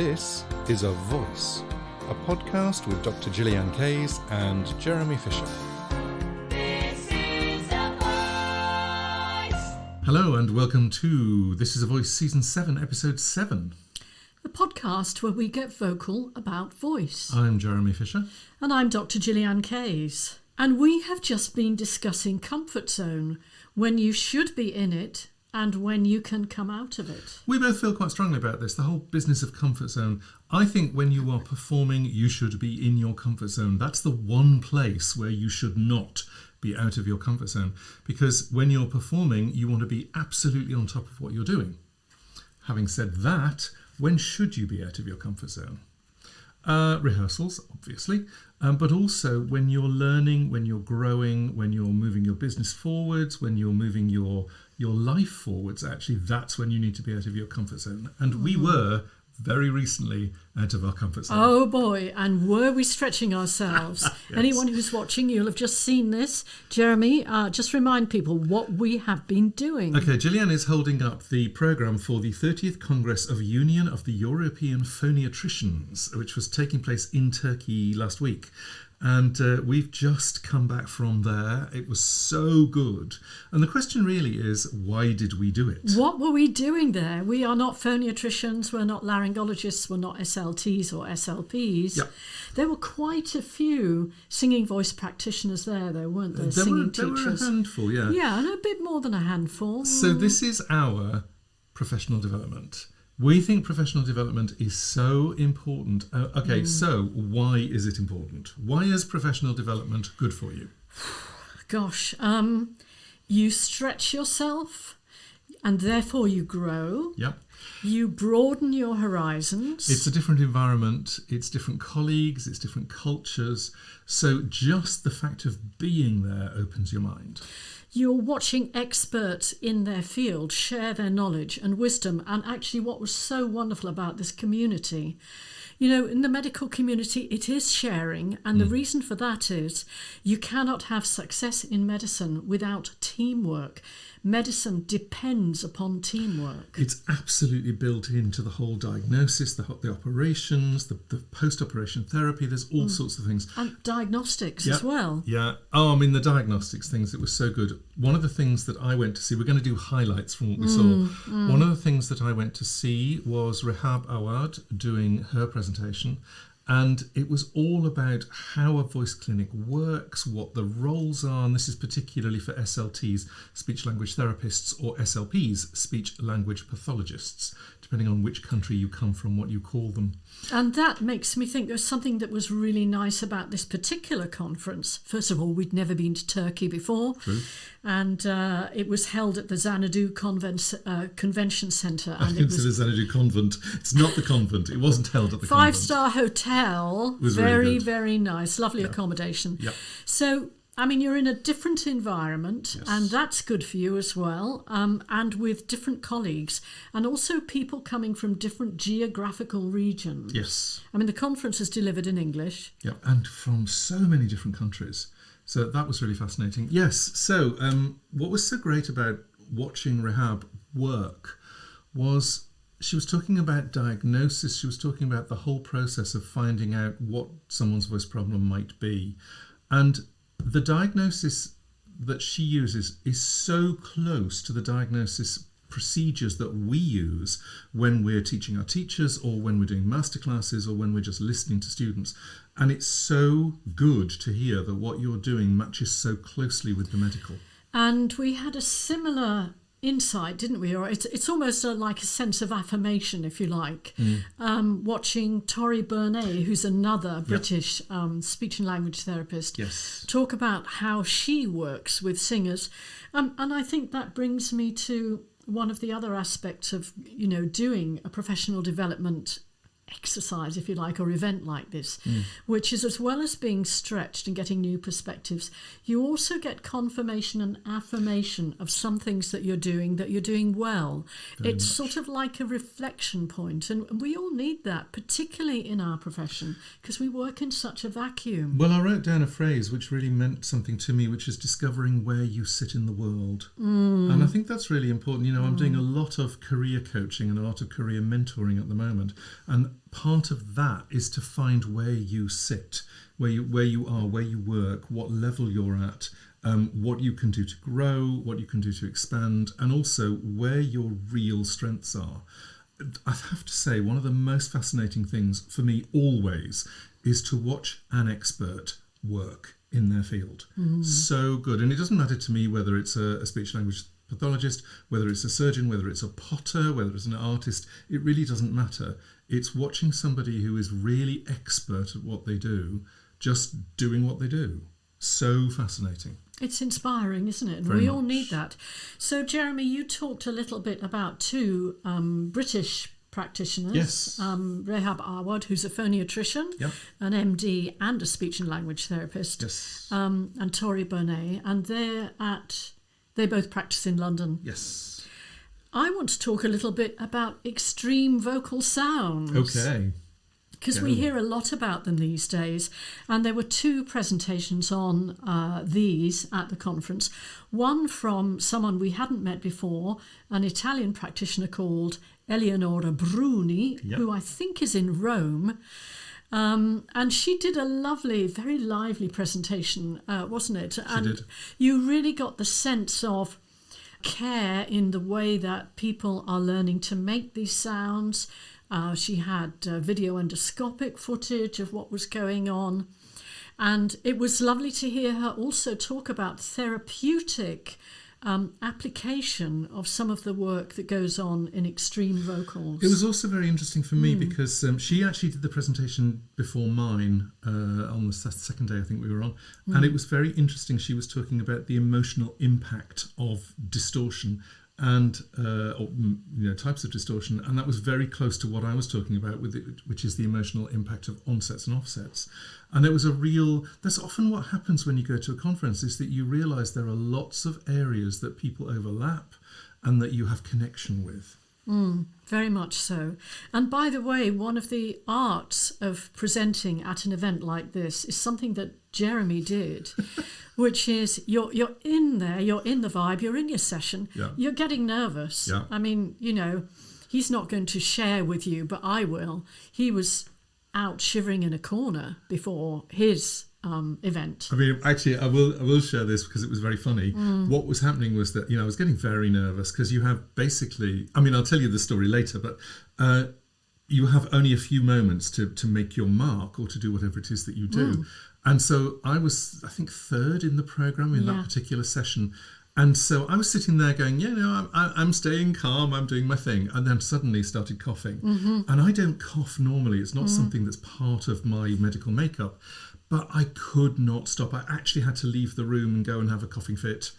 This is A Voice, a podcast with Dr. Gillyanne Kays and Jeremy Fisher. This is A Voice. Hello and welcome to This is A Voice Season 7, Episode 7. The podcast where we get vocal about voice. I'm Jeremy Fisher. And I'm Dr. Gillyanne Kays. And we have just been discussing comfort zone, when you should be in it and when you can come out of it. We both feel quite strongly about this, the whole business of comfort zone. I think when you are performing, you should be in your comfort zone. That's the one place where you should not be out of your comfort zone. Because when you're performing, you want to be absolutely on top of what you're doing. Having said that, when should you be out of your comfort zone? Rehearsals, obviously, but also when you're learning, when you're growing, when you're moving your business forwards, when you're moving your life forwards, actually, that's when you need to be out of your comfort zone. And we were very recently out of our comfort zone. Oh boy, and were we stretching ourselves? Yes. Anyone who's watching, you'll have just seen this. Jeremy, just remind people what we have been doing. Okay, Gillyanne is holding up the programme for the 30th Congress of Union of the European Phoniatricians, which was taking place in Turkey last week. And we've just come back from there. It was so good. And the question really is, why did we do it? What were we doing there? We are not phoniatricians, we're not laryngologists, we're not SLTs or SLPs. Yep. There were quite a few singing voice practitioners there, though, weren't there? Singing there teachers. were a handful, yeah. Yeah, and a bit more than a handful. So this is our professional development. We think professional development is so important. So why is it important? Why is professional development good for you? Gosh, you stretch yourself and therefore you grow. Yep. You broaden your horizons. It's a different environment, it's different colleagues, it's different cultures. So just the fact of being there opens your mind. You're watching experts in their field share their knowledge and wisdom. And actually what was so wonderful about this community, you know, in the medical community, it is sharing. And the reason for that is you cannot have success in medicine without teamwork. Medicine depends upon teamwork. It's absolutely built into the whole diagnosis, the operations, the post-operation therapy. There's all sorts of things. And diagnostics as well. Yeah. Oh, I mean, the diagnostics things, it was so good. One of the things that I went to see, we're going to do highlights from what we saw. One of the things that I went to see was Rehab Awad doing her presentation. And it was all about how a voice clinic works, what the roles are, and this is particularly for SLTs, speech language therapists, or SLPs, speech language pathologists, depending on which country you come from, what you call them. And that makes me think there's something that was really nice about this particular conference. First of all, we'd never been to Turkey before. True. And it was held at the Xanadu Convention Centre. I consider Xanadu Convent. It's not the convent. It wasn't held at the convent. Five-star hotel. Was very, really good. very nice. Lovely accommodation. Yep. So, I mean, you're in a different environment, Yes. and that's good for you as well, and with different colleagues, and also people coming from different geographical regions. Yes. I mean, the conference is delivered in English. Yeah, and from so many different countries. So that was really fascinating. Yes, so what was so great about watching Rehab work was she was talking about diagnosis, she was talking about the whole process of finding out what someone's voice problem might be. And the diagnosis that she uses is so close to the diagnosis procedures that we use when we're teaching our teachers or when we're doing masterclasses or when we're just listening to students. And it's so good to hear that what you're doing matches so closely with the medical. And we had a similar insight, didn't we? Or it's almost like a sense of affirmation, if you like. Watching Tori Burnett, who's another British speech and language therapist, Yes. talk about how she works with singers. And I think that brings me to one of the other aspects of, you know, doing a professional development exercise, if you like, or event like this, which is, as well as being stretched and getting new perspectives, you also get confirmation and affirmation of some things that you're doing well. It's sort of like a reflection point, and we all need that, particularly in our profession, because we work in such a vacuum. Well, I wrote down a phrase which really meant something to me, which is discovering where you sit in the world. And I think that's really important. You know, I'm doing a lot of career coaching and a lot of career mentoring at the moment, and part of that is to find where you sit, where you are, where you work, what level you're at, what you can do to grow, what you can do to expand, and also where your real strengths are. I have to say, one of the most fascinating things for me always is to watch an expert work in their field. So good. And it doesn't matter to me whether it's a speech language pathologist, whether it's a surgeon, whether it's a potter, whether it's an artist. It really doesn't matter. It's watching somebody who is really expert at what they do, just doing what they do. So fascinating. It's inspiring, isn't it? And Very we all much. need that. So, Jeremy, you talked a little bit about two British practitioners. Yes. Rehab Awad, who's a phoniatrician, Yep. an MD and a speech and language therapist, Yes. and Tori Bonet, and they both practice in London. Yes. I want to talk a little bit about extreme vocal sounds. Okay. Because we hear a lot about them these days. And there were two presentations on these at the conference. One from someone we hadn't met before, an Italian practitioner called Eleonora Bruni, Yep. who I think is in Rome. And she did a lovely, very lively presentation, wasn't it? She did. You really got the sense of care in the way that people are learning to make these sounds. She had video endoscopic footage of what was going on. And it was lovely to hear her also talk about therapeutic application of some of the work that goes on in extreme vocals. It was also very interesting for me because she actually did the presentation before mine on the second day I think we were on, and it was very interesting. She was talking about the emotional impact of distortion and types of distortion, and that was very close to what I was talking about with it, which is the emotional impact of onsets and offsets. And it was that's often what happens when you go to a conference, is that you realise there are lots of areas that people overlap and that you have connection with. Very much so. And by the way, one of the arts of presenting at an event like this is something that Jeremy did, which is you're in there, you're in the vibe, you're in your session, Yeah. you're getting nervous. Yeah. I mean, he's not going to share with you, but I will. He was out shivering in a corner before his event. I mean, actually, I will share this because it was very funny. What was happening was that, I was getting very nervous because you have basically, I'll tell you the story later, but you have only a few moments to make your mark or to do whatever it is that you do. And so I was, I think, third in the program in that particular session. And so I was sitting there going, I'm staying calm, I'm doing my thing. And then suddenly started coughing. And I don't cough normally. It's not something that's part of my medical makeup. But I could not stop. I actually had to leave the room and go and have a coughing fit.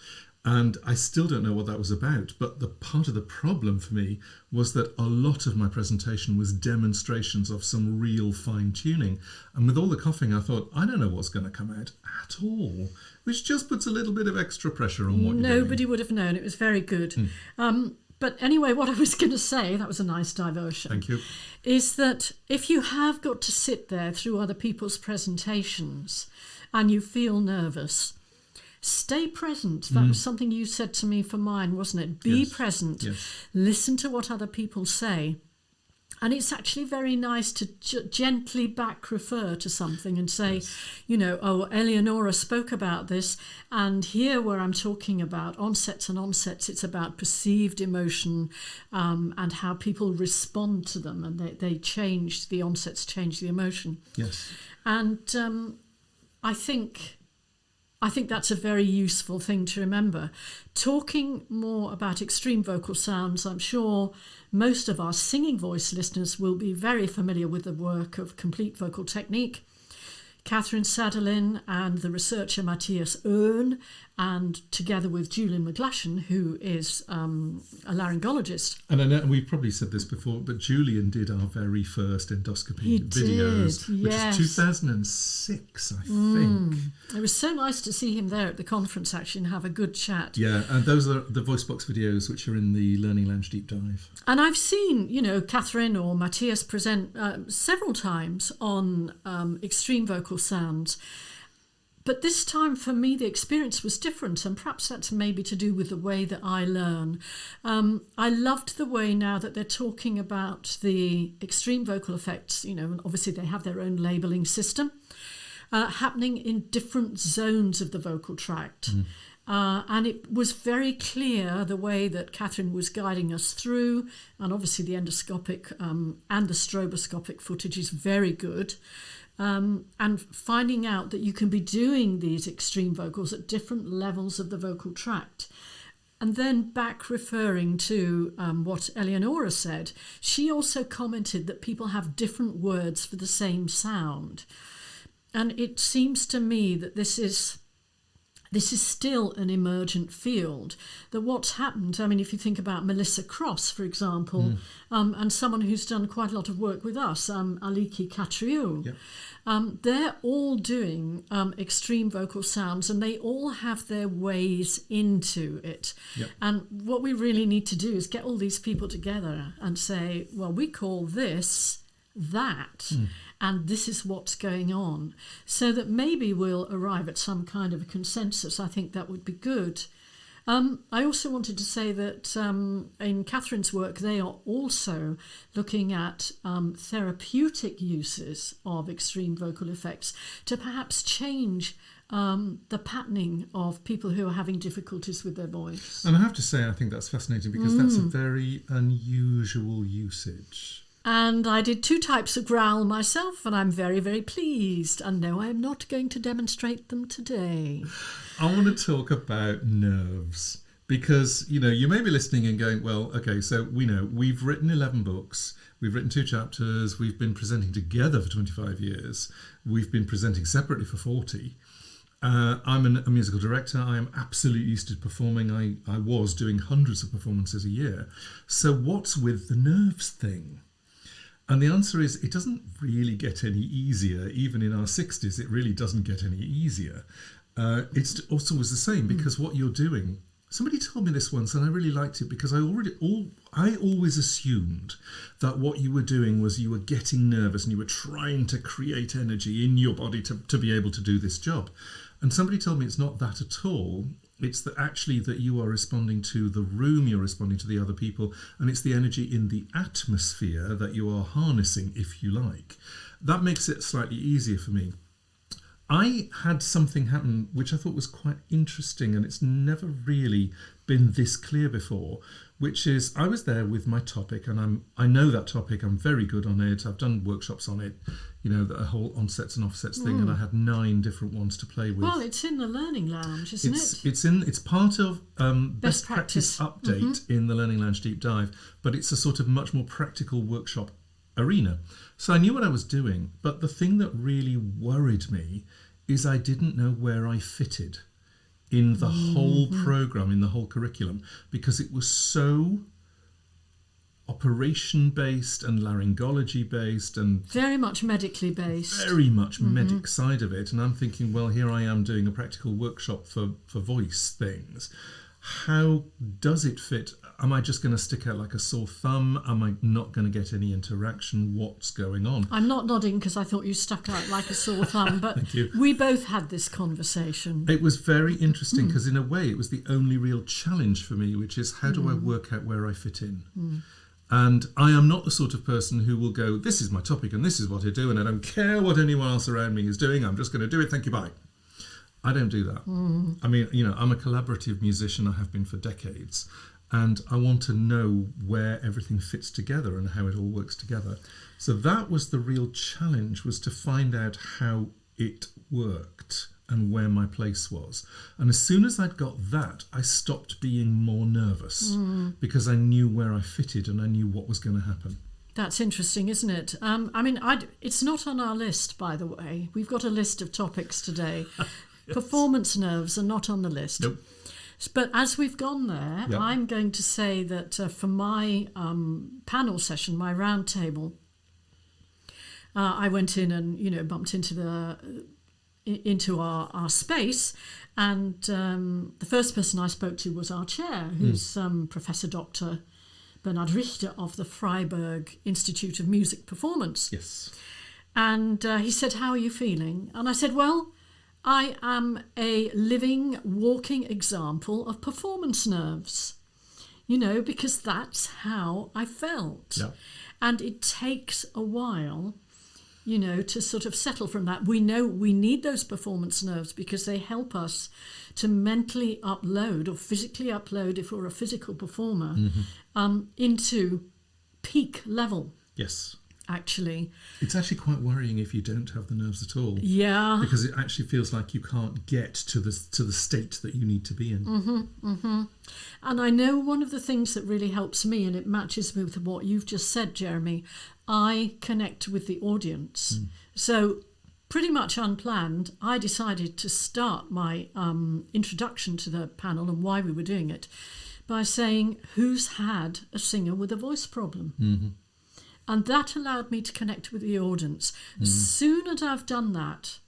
And I still don't know what that was about. But the part of the problem for me was that a lot of my presentation was demonstrations of some real fine tuning. And with all the coughing, I thought, I don't know what's going to come out at all, which just puts a little bit of extra pressure on what you're doing. Nobody would have known. It was very good. But anyway, what I was going to say, that was a nice diversion. Thank you. Is that if you have got to sit there through other people's presentations and you feel nervous, stay present. That was something you said to me for mine, wasn't it? Be Yes. present. Yes. Listen to what other people say. And it's actually very nice to gently back refer to something and say, Eleonora spoke about this, and here where I'm talking about onsets and onsets, it's about perceived emotion and how people respond to them, and they change, the onsets change the emotion. Yes. And I think that's a very useful thing to remember. Talking more about extreme vocal sounds, I'm sure most of our singing voice listeners will be very familiar with the work of complete vocal technique. Cathrine Sadolin and the researcher Matthias Oehn, and together with Julian McGlashan, who is a laryngologist. And I know we've probably said this before, but Julian did our very first endoscopy He videos, did, which yes. is 2006, I think. It was so nice to see him there at the conference actually and have a good chat. Yeah, and those are the voice box videos which are in the Learning Lounge Deep Dive. And I've seen, Catherine or Matthias present several times on extreme vocal sounds. But this time for me, the experience was different, and perhaps that's maybe to do with the way that I learn. I loved the way now that they're talking about the extreme vocal effects, and obviously they have their own labelling system, happening in different zones of the vocal tract. And it was very clear the way that Cathrine was guiding us through, and obviously the endoscopic and the stroboscopic footage is very good. And finding out that you can be doing these extreme vocals at different levels of the vocal tract. And then back referring to what Eleonora said, she also commented that people have different words for the same sound. And it seems to me that this is still an emergent field, that what's happened, I mean, if you think about Melissa Cross, for example, and someone who's done quite a lot of work with us, Aliki Catriou, they're all doing extreme vocal sounds, and they all have their ways into it. And what we really need to do is get all these people together and say, well, we call this that, and this is what's going on, so that maybe we'll arrive at some kind of a consensus. I think that would be good. I also wanted to say that in Cathrine's work, they are also looking at therapeutic uses of extreme vocal effects to perhaps change the patterning of people who are having difficulties with their voice. And I have to say, I think that's fascinating, because that's a very unusual usage. And I did 2 types of growl myself, and I'm very, very pleased. And no, I'm not going to demonstrate them today. I want to talk about nerves, because, you may be listening and going, well, okay, so we know we've written 11 books, we've written 2 chapters, we've been presenting together for 25 years, we've been presenting separately for 40. I'm a musical director. I am absolutely used to performing. I was doing hundreds of performances a year. So what's with the nerves thing? And the answer is, it doesn't really get any easier. Even in our 60s, it really doesn't get any easier. It's also was the same, because what you're doing, somebody told me this once and I really liked it, because I always assumed that what you were doing was you were getting nervous and you were trying to create energy in your body to be able to do this job. And somebody told me it's not that at all. It's that you are responding to the room, you're responding to the other people, and it's the energy in the atmosphere that you are harnessing, if you like. That makes it slightly easier for me. I had something happen which I thought was quite interesting, and it's never really been this clear before, which is I was there with my topic, and I know that topic, I'm very good on it, I've done workshops on it, the whole onsets and offsets thing, and I had 9 different ones to play with. Well, it's in the Learning Lounge, isn't it? It's part of Best Practice Update in the Learning Lounge Deep Dive, but it's a sort of much more practical workshop arena. So I knew what I was doing, but the thing that really worried me is I didn't know where I fitted in the whole programme, in the whole curriculum, because it was so operation-based and laryngology-based and very much medically based. Very much medic side of it. And I'm thinking, well, here I am doing a practical workshop for voice things. How does it fit? Am I just going to stick out like a sore thumb? Am I not going to get any interaction? What's going on? I'm not nodding because I thought you stuck out like a sore thumb, but we both had this conversation. It was very interesting because in a way it was the only real challenge for me, which is how do I work out where I fit in? And I am not the sort of person who will go, this is my topic and this is what I do and I don't care what anyone else around me is doing, I'm just going to do it, thank you, bye. I don't do that. I mean, I'm a collaborative musician, I have been for decades, and I want to know where everything fits together and how it all works together. So that was the real challenge, was to find out how it worked and where my place was. And as soon as I'd got that, I stopped being more nervous because I knew where I fitted and I knew what was going to happen. That's interesting, isn't it? It's not on our list, by the way. We've got a list of topics today. Yes. Performance nerves are not on the list. Nope. But as we've gone there, I'm going to say that for my panel session, my round table, I went in and, bumped into our space, and the first person I spoke to was our chair, who's Professor Dr. Bernhard Richter of the Freiburg Institute of Music Performance. Yes. And he said, how are you feeling? And I said, well, I am a living, walking example of performance nerves, because that's how I felt. Yeah. And it takes a while, to sort of settle from that. We know we need those performance nerves because they help us to mentally upload or physically upload, if we're a physical performer, into peak level. Yes. Actually, it's actually quite worrying if you don't have the nerves at all. Yeah. Because it actually feels like you can't get to the state that you need to be in. And I know one of the things that really helps me, and it matches with what you've just said, Jeremy, I connect with the audience. So pretty much unplanned, I decided to start my introduction to the panel and why we were doing it by saying, who's had a singer with a voice problem? And that allowed me to connect with the audience. Soon as I've done that,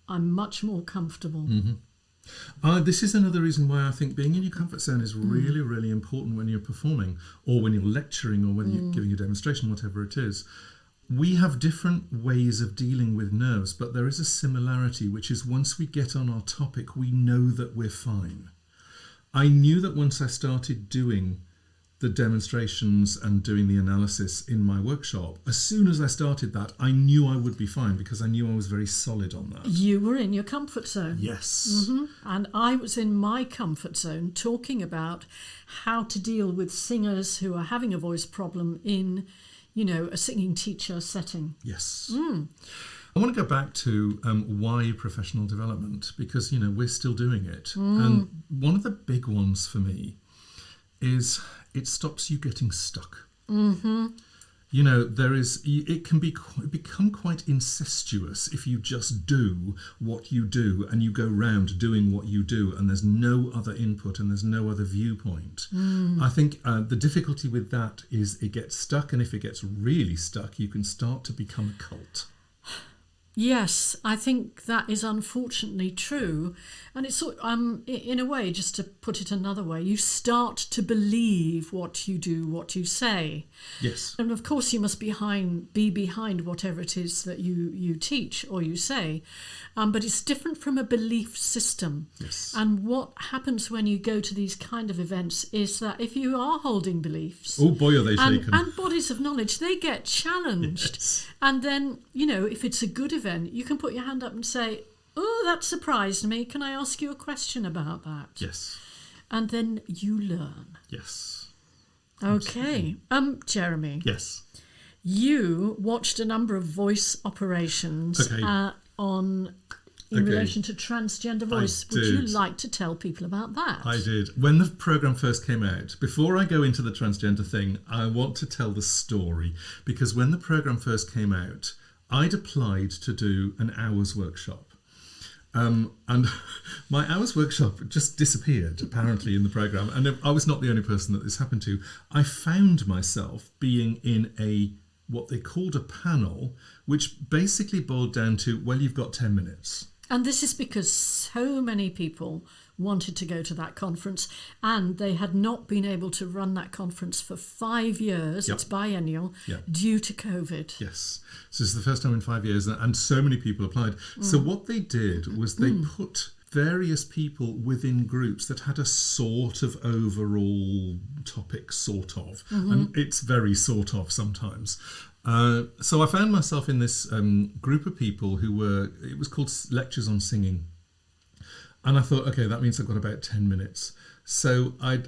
I'm much more comfortable. This is another reason why I think being in your comfort zone is really, really important when you're performing or when you're lecturing or when you're giving a demonstration, whatever it is. We have different ways of dealing with nerves, but there is a similarity, which is once we get on our topic, we know that we're fine. I knew that once I started doing the demonstrations and doing the analysis in my workshop, as soon as I started that, I knew I would be fine because I knew I was very solid on that. You were in your comfort zone. Yes. And I was in my comfort zone talking about how to deal with singers who are having a voice problem in, a singing teacher setting. Yes. I want to go back to why professional development, because, we're still doing it. And one of the big ones for me is it stops you getting stuck. It can become quite incestuous if you just do what you do and you go round doing what you do and there's no other input and there's no other viewpoint. I think the difficulty with that is it gets stuck, and if it gets really stuck, you can start to become a cult. Yes, I think that is unfortunately true. And it's in a way, just to put it another way, you start to believe what you do, what you say. Yes. And of course you must be behind whatever it is that you teach or you say. But it's different from a belief system. Yes. And what happens when you go to these kind of events is that if you are holding beliefs... Oh boy, are they shaken. And bodies of knowledge, they get challenged. Yes. And then, if it's a good event, you can put your hand up and say, oh, that surprised me. Can I ask you a question about that? Yes. And then you learn. Yes. Okay. Jeremy. Yes. You watched a number of voice operations in relation to transgender voice. Would you like to tell people about that? I did. When the programme first came out, before I go into the transgender thing, I want to tell the story, because when the programme first came out, I'd applied to do an hour's workshop. And my hour's workshop just disappeared, apparently, in the programme. And I was not the only person that this happened to. I found myself being in what they called a panel, which basically boiled down to, well, you've got 10 minutes. And this is because so many people wanted to go to that conference, and they had not been able to run that conference for 5 years. Yep. It's biennial, due to COVID. Yes. So it's the first time in 5 years, and so many people applied. So what they did was they put various people within groups that had a sort of overall topic, sort of. And it's very sort of sometimes. So I found myself in this group of people it was called Lectures on Singing. And I thought, okay, that means I've got about 10 minutes. So I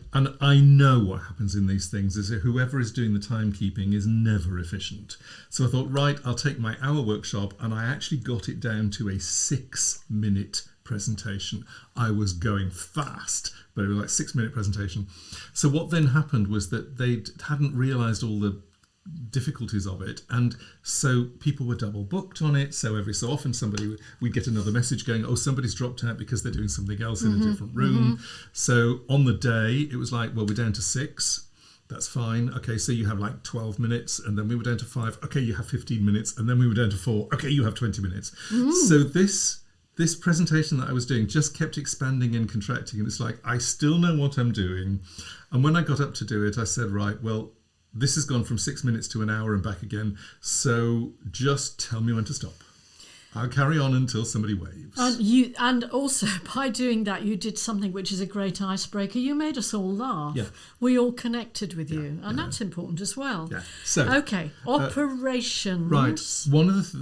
know what happens in these things is that whoever is doing the timekeeping is never efficient. So I thought, right, I'll take my hour workshop, and I actually got it down to a 6-minute presentation. I was going fast, but it was like 6-minute presentation. So what then happened was that they hadn't realised all the difficulties of it, and so people were double booked on it. So every so often we'd get another message going, oh, somebody's dropped out because they're doing something else in a different room. So on the day it was like, well, we're down to 6. That's fine. Okay, so you have like 12 minutes, and then we were down to 5. Okay, you have 15 minutes, and then we were down to 4. Okay, you have 20 minutes. So this presentation that I was doing just kept expanding and contracting, and it's like, I still know what I'm doing. And when I got up to do it, I said, right, well, this has gone from 6 minutes to an hour and back again. So just tell me when to stop. I'll carry on until somebody waves. And also by doing that, you did something which is a great icebreaker. You made us all laugh. Yeah. We all connected with you, and that's important as well. Yeah. So okay, operations. Right. One of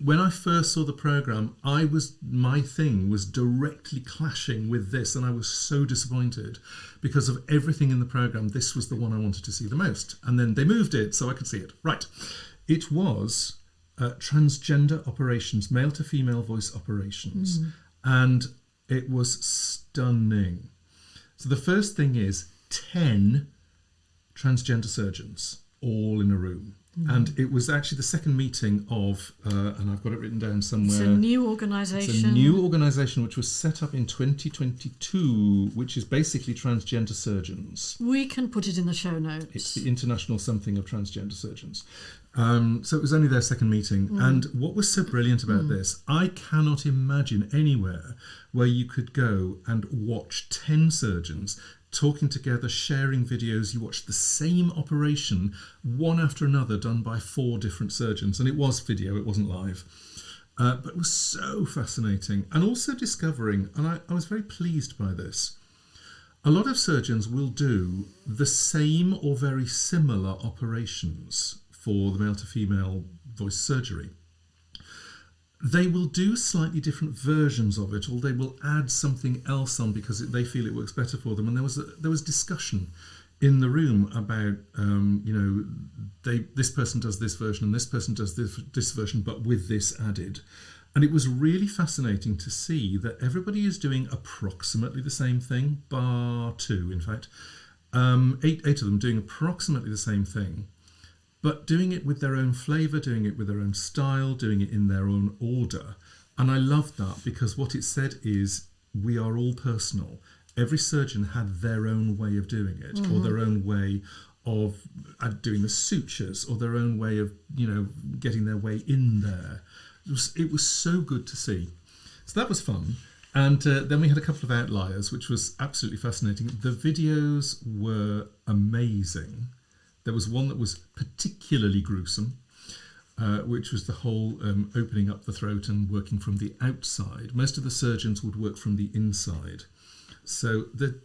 when I first saw the program, my thing was directly clashing with this, and I was so disappointed because of everything in the program. This was the one I wanted to see the most, and then they moved it so I could see it. Right. It was transgender operations, male to female voice operations, and it was stunning. So the first thing is 10 transgender surgeons all in a room. And it was actually the second meeting of, and I've got it written down somewhere. It's a new organisation. It's a new organisation which was set up in 2022, which is basically transgender surgeons. We can put it in the show notes. It's the International Something of Transgender Surgeons. So it was only their second meeting. And what was so brilliant about this, I cannot imagine anywhere where you could go and watch 10 surgeons talking together, sharing videos. You watched the same operation, one after another, done by 4 different surgeons. And it was video, it wasn't live. But it was so fascinating. And also discovering, and I was very pleased by this, a lot of surgeons will do the same or very similar operations for the male to female voice surgery. They will do slightly different versions of it, or they will add something else on because they feel it works better for them. And there was discussion in the room about, this person does this version and this person does this version, but with this added. And it was really fascinating to see that everybody is doing approximately the same thing, bar 2, in fact. 8 of them doing approximately the same thing, but doing it with their own flavour, doing it with their own style, doing it in their own order. And I loved that because what it said is, we are all personal. Every surgeon had their own way of doing it, or their own way of doing the sutures, or their own way of, getting their way in there. It was so good to see. So that was fun. And then we had a couple of outliers, which was absolutely fascinating. The videos were amazing. There was one that was particularly gruesome, which was the whole opening up the throat and working from the outside. Most of the surgeons would work from the inside. So the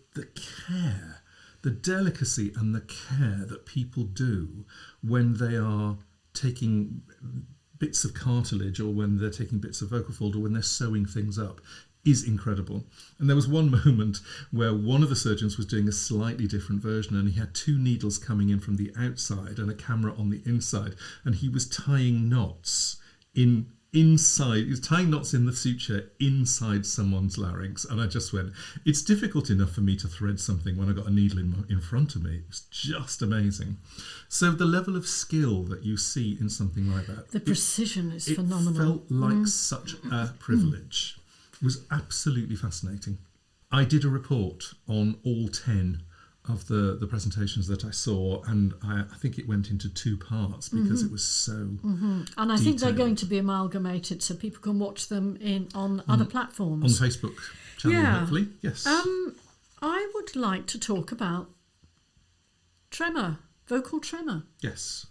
care, the delicacy and the care that people do when they are taking bits of cartilage, or when they're taking bits of vocal fold, or when they're sewing things up, is incredible. And there was one moment where one of the surgeons was doing a slightly different version, and he had 2 needles coming in from the outside and a camera on the inside, and he was tying knots inside. He was tying knots in the suture inside someone's larynx, and I just went, it's difficult enough for me to thread something when I got a needle in front of me. It was just amazing. So the level of skill that you see in something like that, the precision is phenomenal. It felt like such a privilege. It was absolutely fascinating. I did a report on all 10 of the presentations that I saw, and I think it went into 2 parts because it was so And I think they're going to be amalgamated so people can watch them on other platforms. on the Facebook channel, hopefully. Yes. I would like to talk about tremor, vocal tremor. Yes.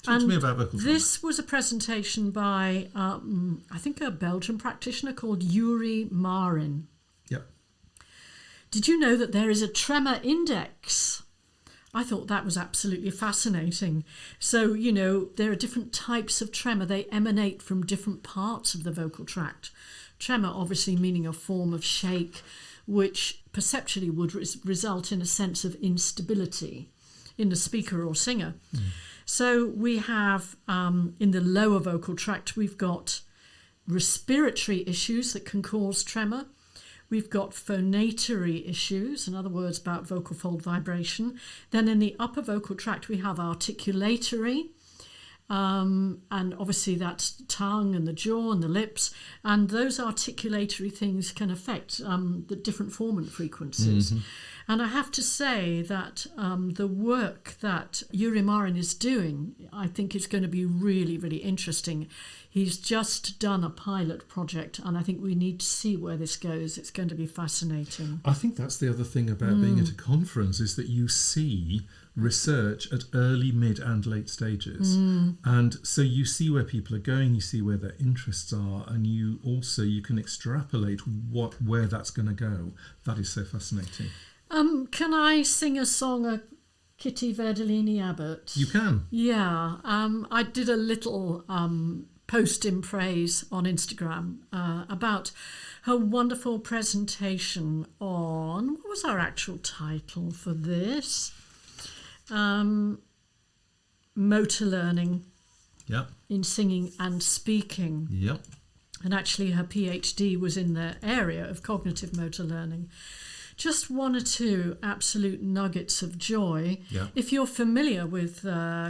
Talk to me about vocal tremor. This was a presentation by, I think, a Belgian practitioner called Yuri Marin. Yep. Did you know that there is a tremor index? I thought that was absolutely fascinating. So, there are different types of tremor. They emanate from different parts of the vocal tract. Tremor obviously meaning a form of shake, which perceptually would result in a sense of instability in the speaker or singer. So we have, in the lower vocal tract, we've got respiratory issues that can cause tremor. We've got phonatory issues, in other words, about vocal fold vibration. Then in the upper vocal tract, we have articulatory, and obviously that's the tongue and the jaw and the lips. And those articulatory things can affect the different formant frequencies. And I have to say that the work that Yuri Marin is doing, I think is going to be really, really interesting. He's just done a pilot project, and I think we need to see where this goes. It's going to be fascinating. I think that's the other thing about being at a conference, is that you see research at early, mid and late stages. And so you see where people are going, you see where their interests are, and you can extrapolate where that's going to go. That is so fascinating. Can I sing a song of Kittie Verdolini Abbott? You can. Yeah, I did a little post in praise on Instagram about her wonderful presentation on, what was our actual title for this? Motor learning Yep. in singing and speaking. Yep. And actually her PhD was in the area of cognitive motor learning. Just one or two absolute nuggets of joy. Yeah. If you're familiar with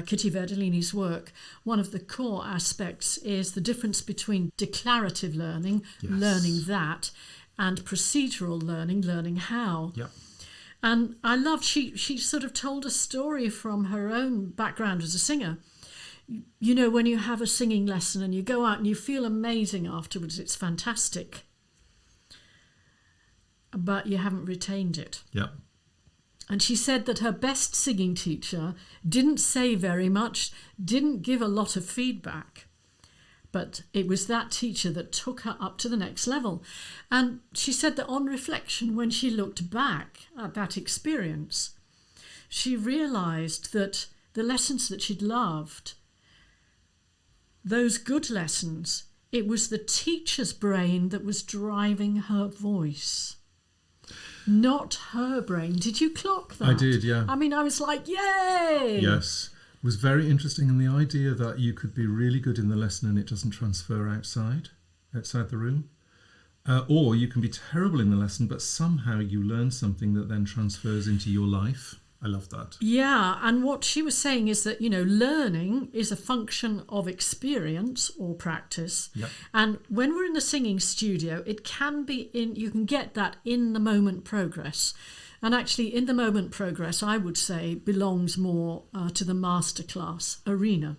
Kittie Verdolini's work, one of the core aspects is the difference between declarative learning, Yes. learning that, and procedural learning, learning how. Yep. And I loved, she sort of told a story from her own background as a singer. You know, when you have a singing lesson and you go out and you feel amazing afterwards, it's fantastic. But you haven't retained it. Yep. And she said that her best singing teacher didn't say very much, didn't give a lot of feedback. But it was that teacher that took her up to the next level. And she said that on reflection, when she looked back at that experience, she realised that the lessons that she'd loved, those good lessons, it was the teacher's brain that was driving her voice, not her brain. Did you clock that? I did, yeah. I mean, I was like, yay! Yes. It was very interesting, and the idea that you could be really good in the lesson and it doesn't transfer outside the room. Or you can be terrible in the lesson, but somehow you learn something that then transfers into your life. I love that. Yeah, and what she was saying is that, you know, learning is a function of experience or practice. Yep. And when we're in the singing studio, it can be you can get that in the moment progress. And actually, in the moment progress, I would say, belongs more to the masterclass arena.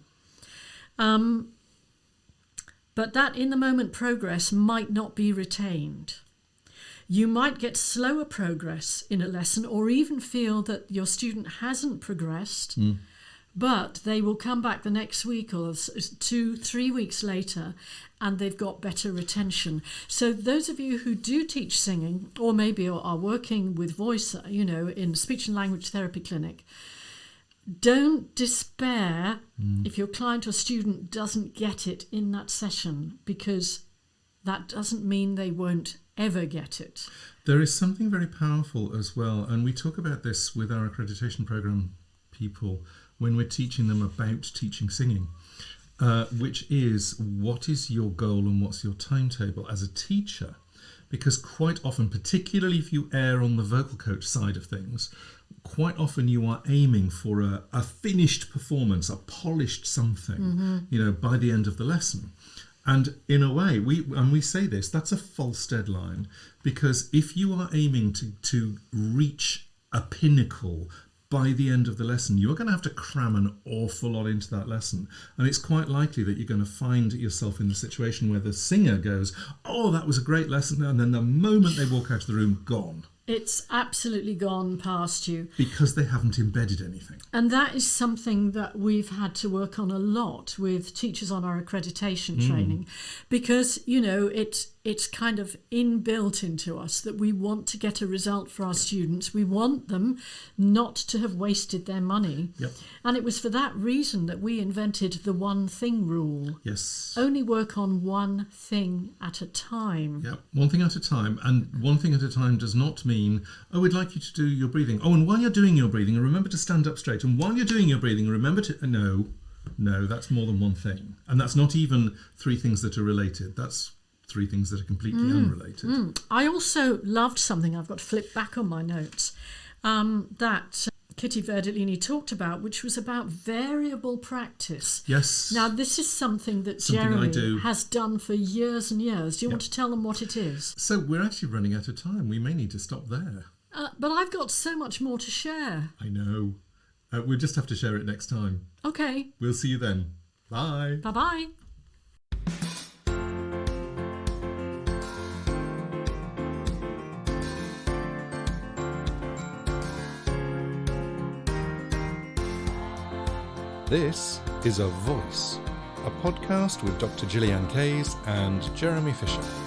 But that in the moment progress might not be retained. You might get slower progress in a lesson, or even feel that your student hasn't progressed, but they will come back the next week or 2-3 weeks later and they've got better retention. So those of you who do teach singing, or maybe are working with voice, you know, in speech and language therapy clinic, don't despair if your client or student doesn't get it in that session, because that doesn't mean they won't ever get it. There is something very powerful as well, and we talk about this with our accreditation program people when we're teaching them about teaching singing, which is, what is your goal and what's your timetable as a teacher? Because quite often, particularly if you err on the vocal coach side of things, quite often you are aiming for a finished performance, a polished something, you know, by the end of the lesson. And in a way, we say this, that's a false deadline, because if you are aiming to reach a pinnacle by the end of the lesson, you're going to have to cram an awful lot into that lesson. And it's quite likely that you're going to find yourself in the situation where the singer goes, oh, that was a great lesson, and then the moment they walk out of the room, gone. It's absolutely gone past you. Because they haven't embedded anything. And that is something that we've had to work on a lot with teachers on our accreditation training, because, you know, it's kind of inbuilt into us that we want to get a result for our students. We want them not to have wasted their money. Yep. And it was for that reason that we invented the one thing rule. Yes. Only work on one thing at a time. Yep. One thing at a time. And one thing at a time does not mean, oh, we'd like you to do your breathing. Oh, and while you're doing your breathing, remember to stand up straight. And while you're doing your breathing, remember to... No, that's more than one thing. And that's not even 3 things that are related. That's 3 things that are completely unrelated. I also loved something, I've got to flip back on my notes, that Kittie Verdolini talked about, which was about variable practice. Yes. Now, this is something that Something I do. Jeremy has done for years and years. Do you want to tell them what it is? So we're actually running out of time. We may need to stop there. But I've got so much more to share. I know. We'll just have to share it next time. Okay, We'll see you then. Bye. bye-bye. This is A Voice, a podcast with Dr. Gillyanne Kays and Jeremy Fisher.